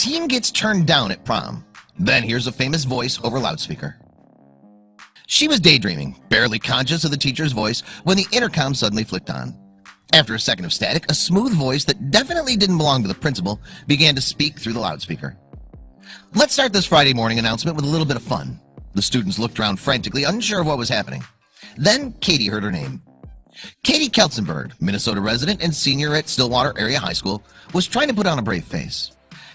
team gets turned down at prom. Then here's a famous voice over loudspeaker. She was daydreaming, barely conscious of the teacher's voice, when the intercom suddenly flicked on. After a second of static, a smooth voice that definitely didn't belong to the principal began to speak through the loudspeaker. Let's start this Friday morning announcement with a little bit of fun. The students looked around frantically, unsure of what was happening. Then Katie heard her name. Katie Keltzenberg, Minnesota resident and senior at Stillwater Area High School, was trying to put on a brave face.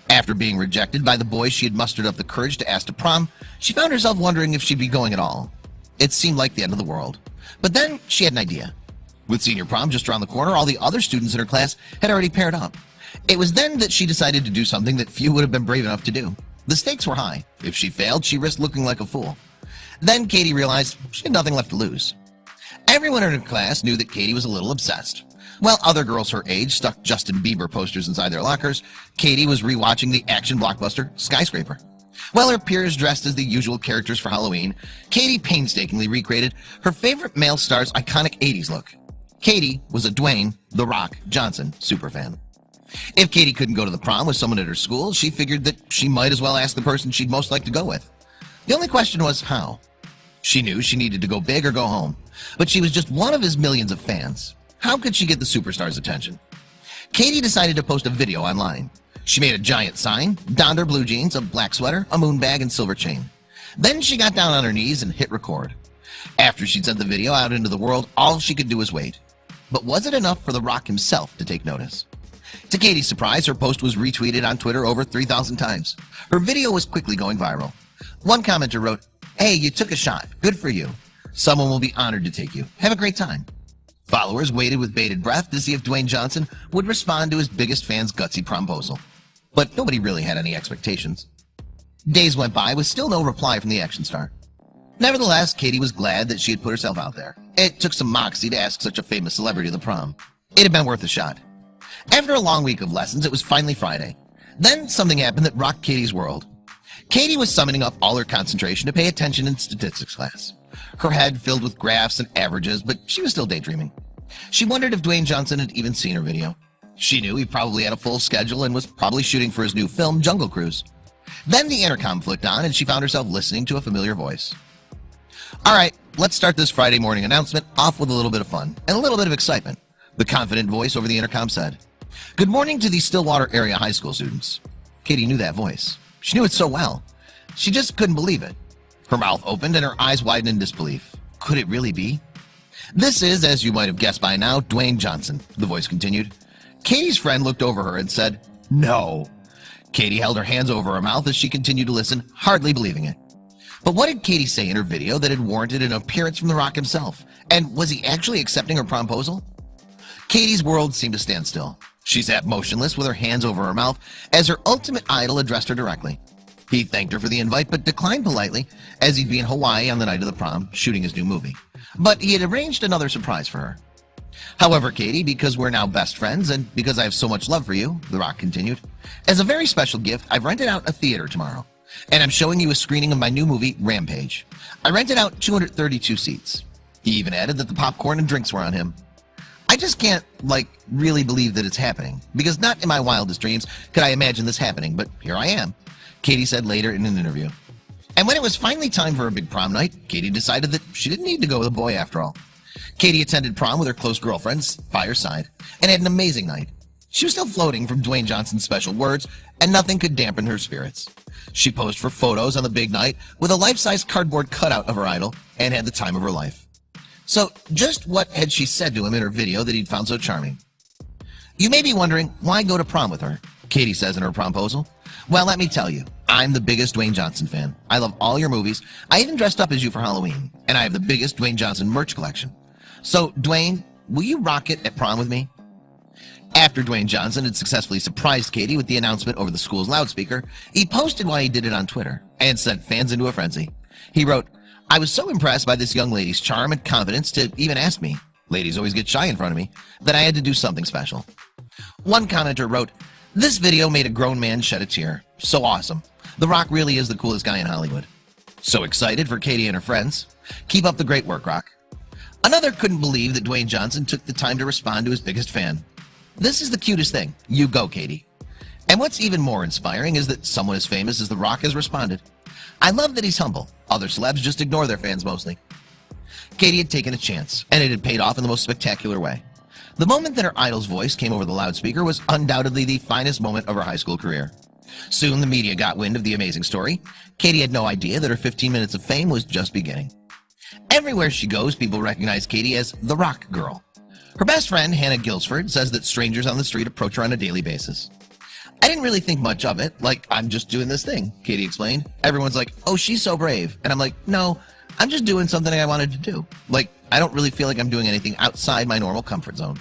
After being rejected by the boys she had mustered up the courage to ask to prom, she found herself wondering if she'd be going at all. It seemed like the end of the world. But then she had an idea. With senior prom just around the corner, all the other students in her class had already paired up. It was then that she decided to do something that few would have been brave enough to do. The stakes were high. If she failed, she risked looking like a fool. Then Katie realized she had nothing left to lose. Everyone in her class knew that Katie was a little obsessed. While other girls her age stuck Justin Bieber posters inside their lockers, Katie was rewatching the action blockbuster Skyscraper. While her peers dressed as the usual characters for Halloween, Katie painstakingly recreated her favorite male star's iconic 80s look. Katie was a Dwayne "The Rock" Johnson superfan. If Katie couldn't go to the prom with someone at her school, she figured that she might as well ask the person she'd most like to go with. The only question was how. She knew she needed to go big or go home, but she was just one of his millions of fans. How could she get the superstar's attention? Katie decided to post a video online. She made a giant sign, donned her blue jeans, a black sweater, a moon bag, and silver chain. Then she got down on her knees and hit record. After she'd sent the video out into the world, all she could do was wait. But was it enough for The Rock himself to take notice? To Katie's surprise, her post was retweeted on Twitter over 3,000 times. Her video was quickly going viral. One commenter wrote, "Hey, you took a shot. Good for you. Someone will be honored to take you. Have a great time." Followers waited with bated breath to see if Dwayne Johnson would respond to his biggest fan's gutsy promposal. But nobody really had any expectations. Days went by with still no reply from the action star. Nevertheless, Katie was glad that she had put herself out there. It took some moxie to ask such a famous celebrity to the prom. It had been worth a shot. After a long week of lessons, it was finally Friday. Then something happened that rocked Katie's world. Katie was summoning up all her concentration to pay attention in statistics class. Her head filled with graphs and averages, but she was still daydreaming. She wondered if Dwayne Johnson had even seen her video. She knew he probably had a full schedule and was probably shooting for his new film, Jungle Cruise. Then the intercom flicked on and she found herself listening to a familiar voice. All right, let's start this Friday morning announcement off with a little bit of fun and a little bit of excitement. The confident voice over the intercom said, "Good morning to the Stillwater Area High School students." Katie knew that voice. She knew it so well. She just couldn't believe it. Her mouth opened and her eyes widened in disbelief. Could it really be? "This is, as you might have guessed by now, Dwayne Johnson," the voice continued. Katie's friend looked over her and said, "No." Katie held her hands over her mouth as she continued to listen, hardly believing it. But what did Katie say in her video that had warranted an appearance from The Rock himself? And was he actually accepting her promposal? Katie's world seemed to stand still. She sat motionless with her hands over her mouth as her ultimate idol addressed her directly. He thanked her for the invite but declined politely, as he'd be in Hawaii on the night of the prom shooting his new movie. But he had arranged another surprise for her. "However, Katie, because we're now best friends and because I have so much love for you," The Rock continued, "as a very special gift, I've rented out a theater tomorrow, and I'm showing you a screening of my new movie, Rampage. I rented out 232 seats. He even added that the popcorn and drinks were on him. I just can't, really believe that it's happening, because not in my wildest dreams could I imagine this happening, but here I am," Katie said later in an interview. And when it was finally time for a big prom night, Katie decided that she didn't need to go with a boy after all. Katie attended prom with her close girlfriends by her side and had an amazing night. She was still floating from Dwayne Johnson's special words, and nothing could dampen her spirits. She posed for photos on the big night with a life-size cardboard cutout of her idol and had the time of her life. So just what had she said to him in her video that he'd found so charming? You may be wondering, why go to prom with her? Katie says in her promposal. Well, let me tell you, I'm the biggest Dwayne Johnson fan. I love all your movies. I even dressed up as you for Halloween, and I have the biggest Dwayne Johnson merch collection. So, Dwayne, will you rock it at prom with me? After Dwayne Johnson had successfully surprised Katie with the announcement over the school's loudspeaker, he posted why he did it on Twitter and sent fans into a frenzy. He wrote, "I was so impressed by this young lady's charm and confidence to even ask me. Ladies always get shy in front of me, that I had to do something special." One commenter wrote, "This video made a grown man shed a tear. So awesome. The Rock really is the coolest guy in Hollywood." So excited for Katie and her friends. Keep up the great work, Rock. Another couldn't believe that Dwayne Johnson took the time to respond to his biggest fan. "This is the cutest thing. You go, Katie." And what's even more inspiring is that someone as famous as The Rock has responded. I love that he's humble. Other celebs just ignore their fans mostly. Katie had taken a chance, and it had paid off in the most spectacular way. The moment that her idol's voice came over the loudspeaker was undoubtedly the finest moment of her high school career. Soon the media got wind of the amazing story. Katie had no idea that her 15 minutes of fame was just beginning. Everywhere she goes, people recognize Katie as the Rock Girl. Her best friend, Hannah Gilsford, says that strangers on the street approach her on a daily basis. I didn't really think much of it, like, I'm just doing this thing, Katie explained. Everyone's like, oh, she's so brave. And I'm like, no, I'm just doing something I wanted to do. Like, I don't really feel like I'm doing anything outside my normal comfort zone.